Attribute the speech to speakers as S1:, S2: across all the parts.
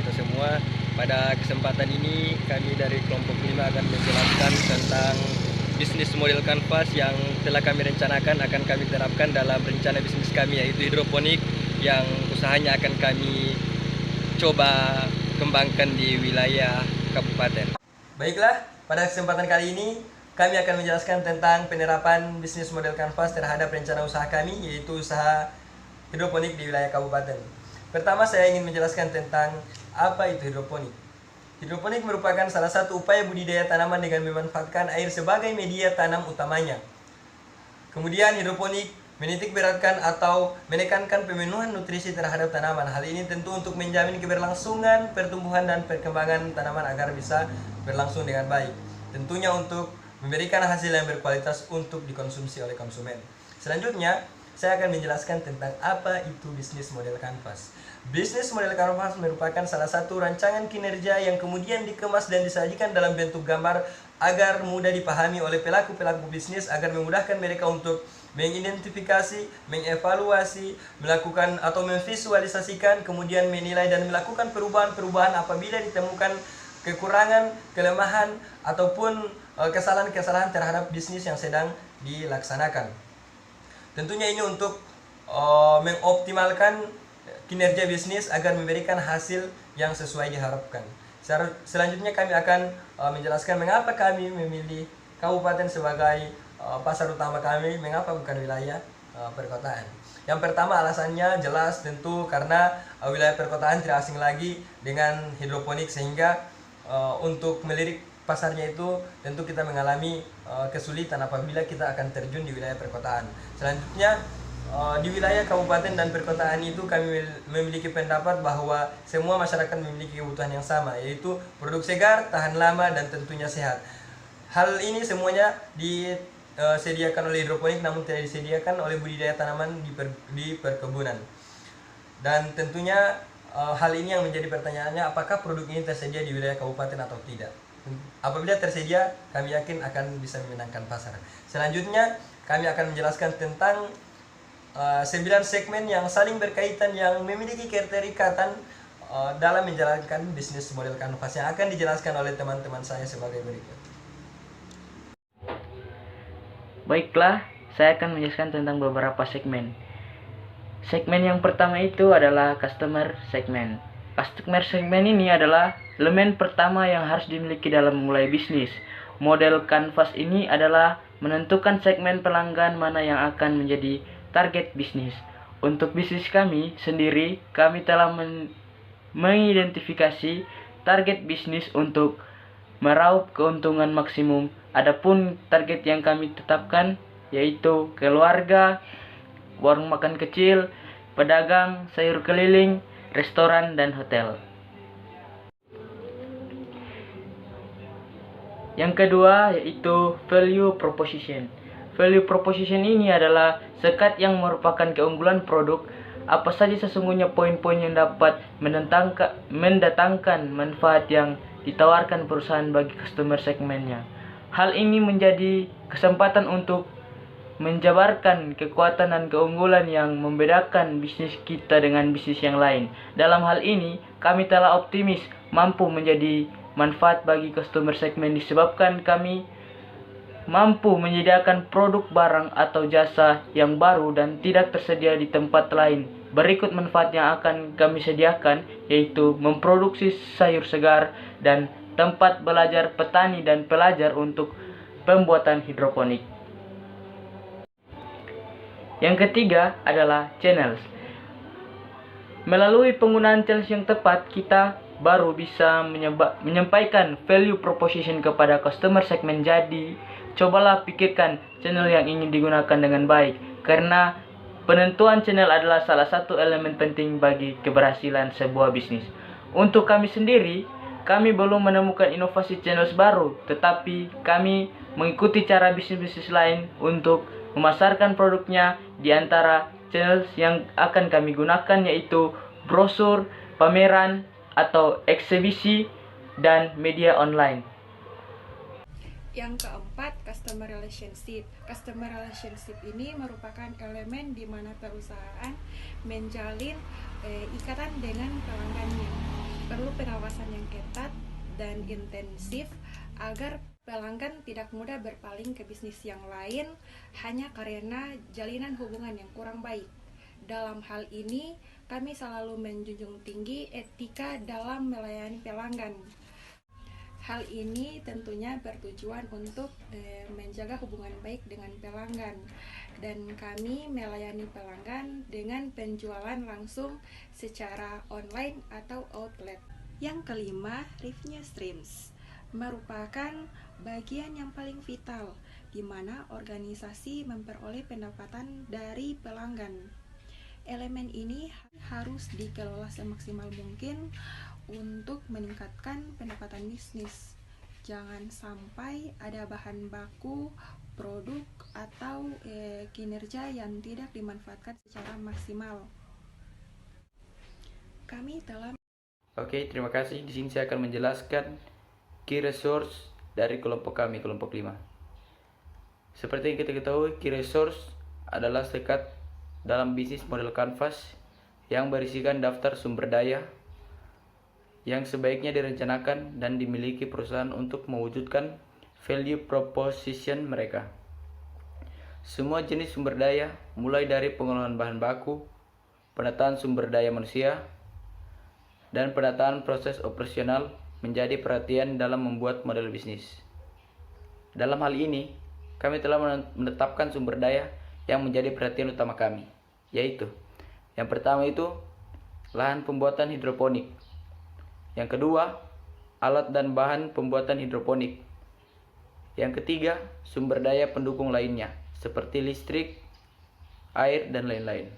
S1: kita semua. Pada kesempatan ini kami dari kelompok 5 akan menjelaskan tentang bisnis model kanvas yang telah kami rencanakan akan kami terapkan dalam rencana bisnis kami, yaitu hidroponik, yang usahanya akan kami coba kembangkan di wilayah kabupaten. Baiklah, pada kesempatan kali ini kami akan menjelaskan tentang penerapan bisnis model kanvas terhadap rencana usaha kami, yaitu usaha hidroponik di wilayah kabupaten. Pertama, saya ingin menjelaskan tentang apa itu hidroponik. Hidroponik merupakan salah satu upaya budidaya tanaman dengan memanfaatkan air sebagai media tanam utamanya. Kemudian hidroponik menitik beratkan atau menekankan pemenuhan nutrisi terhadap tanaman. Hal ini tentu untuk menjamin keberlangsungan pertumbuhan dan perkembangan tanaman agar bisa berlangsung dengan baik. Tentunya untuk memberikan hasil yang berkualitas untuk dikonsumsi oleh konsumen. Selanjutnya, saya akan menjelaskan tentang apa itu bisnis model kanvas. Bisnis model kanvas merupakan salah satu rancangan kinerja yang kemudian dikemas dan disajikan dalam bentuk gambar agar mudah dipahami oleh pelaku-pelaku bisnis, agar memudahkan mereka untuk mengidentifikasi, mengevaluasi, melakukan atau memvisualisasikan, kemudian menilai dan melakukan perubahan-perubahan apabila ditemukan kekurangan, kelemahan, ataupun kesalahan-kesalahan terhadap bisnis yang sedang dilaksanakan. Tentunya ini untuk mengoptimalkan kinerja bisnis agar memberikan hasil yang sesuai diharapkan. Selanjutnya kami akan menjelaskan mengapa kami memilih kabupaten sebagai pasar utama kami, mengapa bukan wilayah perkotaan. Yang pertama, alasannya jelas tentu karena wilayah perkotaan tidak asing lagi dengan hidroponik, sehingga untuk melirik pasarnya itu tentu kita mengalami kesulitan apabila kita akan terjun di wilayah perkotaan. Selanjutnya, di wilayah kabupaten dan perkotaan itu kami memiliki pendapat bahwa semua masyarakat memiliki kebutuhan yang sama, yaitu produk segar, tahan lama, dan tentunya sehat. Hal ini semuanya disediakan oleh hidroponik, namun tidak disediakan oleh budidaya tanaman di perkebunan. Dan tentunya hal ini yang menjadi pertanyaannya, apakah produk ini tersedia di wilayah kabupaten atau tidak. Apabila tersedia, kami yakin akan bisa memenangkan pasar. Selanjutnya, kami akan menjelaskan tentang 9 segmen yang saling berkaitan yang memiliki keterikatan dalam menjalankan bisnis model kanvas, yang akan dijelaskan oleh teman-teman saya sebagai berikut.
S2: Baiklah, saya akan menjelaskan tentang beberapa segmen. Segmen yang pertama itu adalah customer segment. Customer segment ini adalah elemen pertama yang harus dimiliki dalam memulai bisnis. Model kanvas ini adalah menentukan segmen pelanggan mana yang akan menjadi target bisnis. Untuk bisnis kami sendiri, kami telah mengidentifikasi target bisnis untuk meraup keuntungan maksimum. Adapun target yang kami tetapkan yaitu keluarga, warung makan kecil, pedagang, sayur keliling, restoran, dan hotel. Yang kedua yaitu value proposition. Value proposition ini adalah sekat yang merupakan keunggulan produk. Apa saja sesungguhnya poin-poin yang dapat mendatangkan manfaat yang ditawarkan perusahaan bagi customer segmennya. Hal ini menjadi kesempatan untuk menjabarkan kekuatan dan keunggulan yang membedakan bisnis kita dengan bisnis yang lain. Dalam hal ini, kami telah optimis mampu menjadi manfaat bagi customer segmen disebabkan kami mampu menyediakan produk barang atau jasa yang baru dan tidak tersedia di tempat lain. Berikut manfaat yang akan kami sediakan, yaitu memproduksi sayur segar dan tempat belajar petani dan pelajar untuk pembuatan hidroponik. Yang ketiga adalah channels. Melalui penggunaan channels yang tepat, kita baru bisa menyampaikan value proposition kepada customer segmen. Jadi, cobalah pikirkan channel yang ingin digunakan dengan baik, karena penentuan channel adalah salah satu elemen penting bagi keberhasilan sebuah bisnis. Untuk kami sendiri, kami belum menemukan inovasi channel baru, tetapi kami mengikuti cara bisnis-bisnis lain untuk memasarkan produknya. Di antara channel yang akan kami gunakan yaitu brosur, pameran atau eksibisi, dan media online.
S3: Yang keempat, customer relationship. Customer relationship ini merupakan elemen di mana perusahaan menjalin ikatan dengan pelanggannya. perlu pengawasan yang ketat dan intensif agar pelanggan tidak mudah berpaling ke bisnis yang lain hanya karena jalinan hubungan yang kurang baik. Dalam hal ini, kami selalu menjunjung tinggi etika dalam melayani pelanggan. Hal ini tentunya bertujuan untuk menjaga hubungan baik dengan pelanggan, dan kami melayani pelanggan dengan penjualan langsung secara online atau outlet. Yang kelima, revenue streams merupakan bagian yang paling vital di mana organisasi memperoleh pendapatan dari pelanggan. Elemen ini harus dikelola semaksimal mungkin untuk meningkatkan pendapatan bisnis. Jangan sampai ada bahan baku, produk, atau kinerja yang tidak dimanfaatkan secara maksimal. Kami telah
S2: Oke, terima kasih. Di sini saya akan menjelaskan key resource dari kelompok kami, kelompok 5. Seperti yang kita ketahui, key resource adalah sekat dalam bisnis model Canvas yang berisikan daftar sumber daya yang sebaiknya direncanakan dan dimiliki perusahaan untuk mewujudkan value proposition mereka. Semua jenis sumber daya, mulai dari pengelolaan bahan baku, penataan sumber daya manusia, dan penataan proses operasional menjadi perhatian dalam membuat model bisnis. Dalam hal ini, kami telah menetapkan sumber daya yang menjadi perhatian utama kami, yaitu yang pertama itu lahan pembuatan hidroponik. Yang kedua, alat dan bahan pembuatan hidroponik. Yang ketiga, sumber daya pendukung lainnya, seperti listrik, air, dan lain-lain.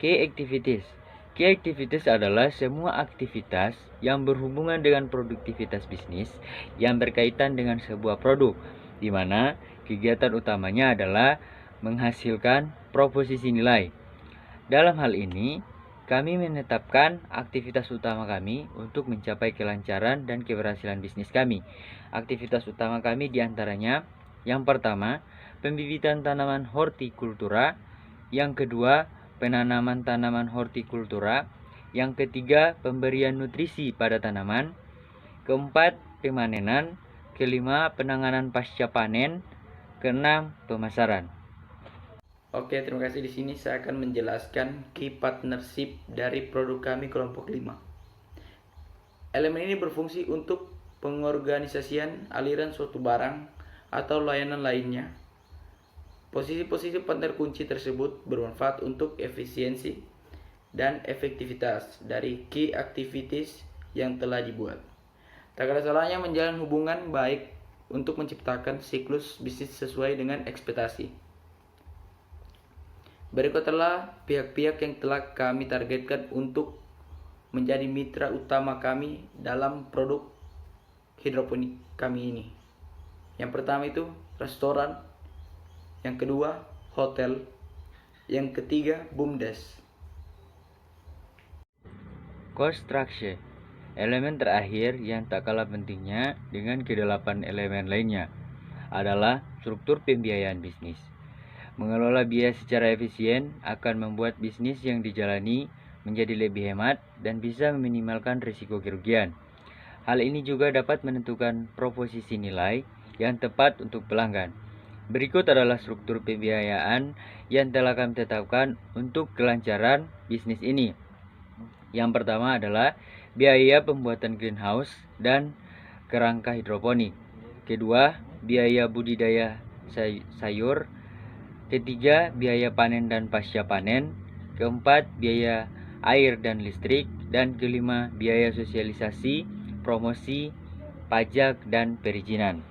S2: Key activities. Key activities adalah semua aktivitas yang berhubungan dengan produktivitas bisnis yang berkaitan dengan sebuah produk, di mana kegiatan utamanya adalah menghasilkan proposisi nilai. Dalam hal ini, kami menetapkan aktivitas utama kami untuk mencapai kelancaran dan keberhasilan bisnis kami. Aktivitas utama kami diantaranya, yang pertama, pembibitan tanaman hortikultura, yang kedua, penanaman tanaman hortikultura, yang ketiga, pemberian nutrisi pada tanaman, keempat, pemanenan, kelima, penanganan pasca panen, keenam, pemasaran. Oke, terima kasih. Di sini saya akan menjelaskan key partnership dari produk kami kelompok 5. Elemen ini berfungsi untuk pengorganisasian aliran suatu barang atau layanan lainnya. Posisi-posisi partner kunci tersebut bermanfaat untuk efisiensi dan efektivitas dari key activities yang telah dibuat. Tak ada salahnya menjalin hubungan baik untuk menciptakan siklus bisnis sesuai dengan ekspektasi. Berikut adalah pihak-pihak yang telah kami targetkan untuk menjadi mitra utama kami dalam produk hidroponik kami ini. Yang pertama itu restoran, yang kedua hotel, yang ketiga BUMDes. Cost structure, elemen terakhir yang tak kalah pentingnya dengan kedelapan elemen lainnya adalah struktur pembiayaan bisnis. Mengelola biaya secara efisien akan membuat bisnis yang dijalani menjadi lebih hemat dan bisa meminimalkan risiko kerugian. Hal ini juga dapat menentukan proposisi nilai yang tepat untuk pelanggan. Berikut adalah struktur pembiayaan yang telah kami tetapkan untuk kelancaran bisnis ini. Yang pertama adalah biaya pembuatan greenhouse dan kerangka hidroponik. Kedua, biaya budidaya sayur. Ketiga, biaya panen dan pasca panen. Keempat, biaya air dan listrik. Dan kelima, biaya sosialisasi, promosi, pajak, dan perizinan.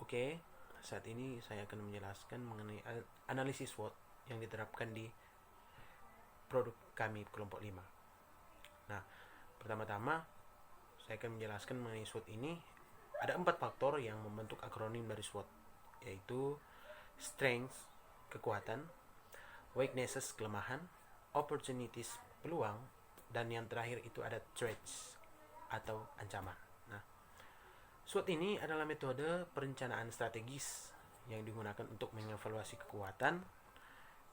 S4: Oke, saat ini saya akan menjelaskan mengenai analisis SWOT yang diterapkan di produk kami kelompok 5. Nah, pertama-tama saya akan menjelaskan mengenai SWOT ini. Ada 4 faktor yang membentuk akronim dari SWOT, yaitu strength, kekuatan, weaknesses, kelemahan, opportunities, peluang, dan yang terakhir itu ada threats atau ancaman. Nah, SWOT ini adalah metode perencanaan strategis yang digunakan untuk mengevaluasi kekuatan,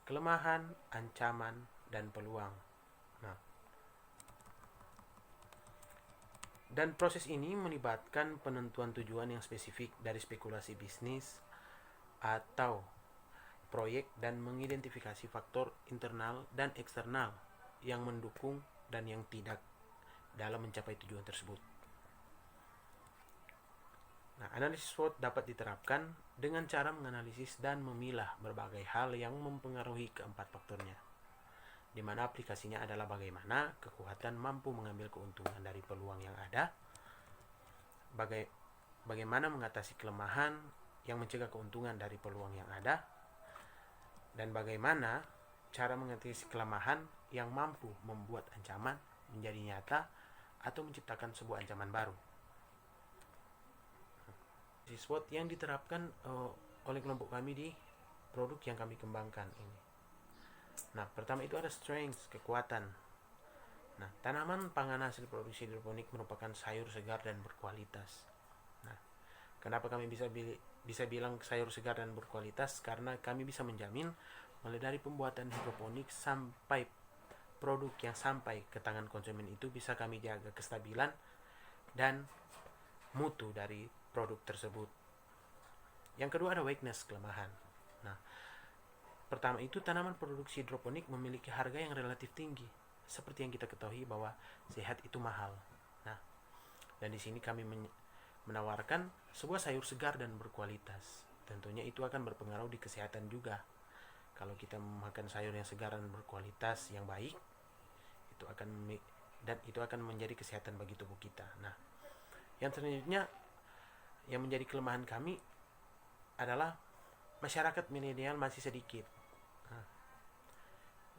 S4: kelemahan, ancaman, dan peluang. Nah, Dan proses ini melibatkan penentuan tujuan yang spesifik dari spekulasi bisnis atau proyek dan mengidentifikasi faktor internal dan eksternal yang mendukung dan yang tidak dalam mencapai tujuan tersebut. Nah, analisis SWOT dapat diterapkan dengan cara menganalisis dan memilah berbagai hal yang mempengaruhi keempat faktornya, di mana aplikasinya adalah bagaimana kekuatan mampu mengambil keuntungan dari peluang yang ada, bagaimana mengatasi kelemahan yang mencegah keuntungan dari peluang yang ada, dan bagaimana cara mengatasi kelemahan yang mampu membuat ancaman menjadi nyata atau menciptakan sebuah ancaman baru. SWOT yang diterapkan oleh kelompok kami di produk yang kami kembangkan ini. Nah, pertama itu ada strength, kekuatan. Nah, tanaman pangan hasil produksi hidroponik merupakan sayur segar dan berkualitas. Nah, kenapa kami bisa bilang sayur segar dan berkualitas? Karena kami bisa menjamin mulai dari pembuatan hidroponik sampai produk yang sampai ke tangan konsumen itu bisa kami jaga kestabilan dan mutu dari produk tersebut. Yang kedua ada weakness, kelemahan. Nah, pertama itu tanaman produksi hidroponik memiliki harga yang relatif tinggi. Seperti yang kita ketahui bahwa sehat itu mahal. Nah, dan di sini kami menawarkan sebuah sayur segar dan berkualitas. Tentunya itu akan berpengaruh di kesehatan juga. Kalau kita makan sayur yang segar dan berkualitas yang baik, itu akan menjadi kesehatan bagi tubuh kita. Nah, yang selanjutnya yang menjadi kelemahan kami adalah masyarakat milenial masih sedikit. Nah,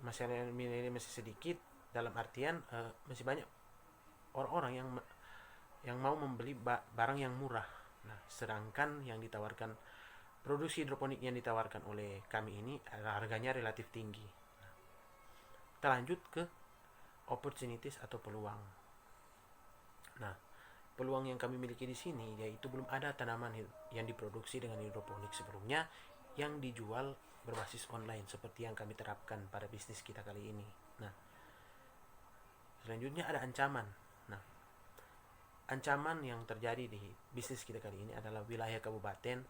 S4: masyarakat milenial masih sedikit dalam artian masih banyak orang-orang yang mau membeli barang yang murah. Nah, sedangkan yang ditawarkan produksi hidroponik yang ditawarkan oleh kami ini harganya relatif tinggi. Kita lanjut ke opportunities atau peluang. Nah, peluang yang kami miliki di sini yaitu belum ada tanaman yang diproduksi dengan hidroponik sebelumnya yang dijual berbasis online seperti yang kami terapkan pada bisnis kita kali ini. Nah, selanjutnya ada ancaman. Nah, ancaman yang terjadi di bisnis kita kali ini adalah wilayah kabupaten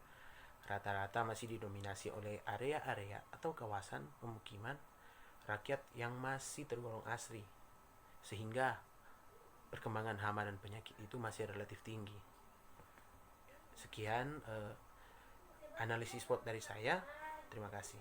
S4: rata-rata masih didominasi oleh area-area atau kawasan pemukiman rakyat yang masih tergolong asri, sehingga perkembangan hama dan penyakit itu masih relatif tinggi. Sekian analisis SWOT dari saya. Terima kasih.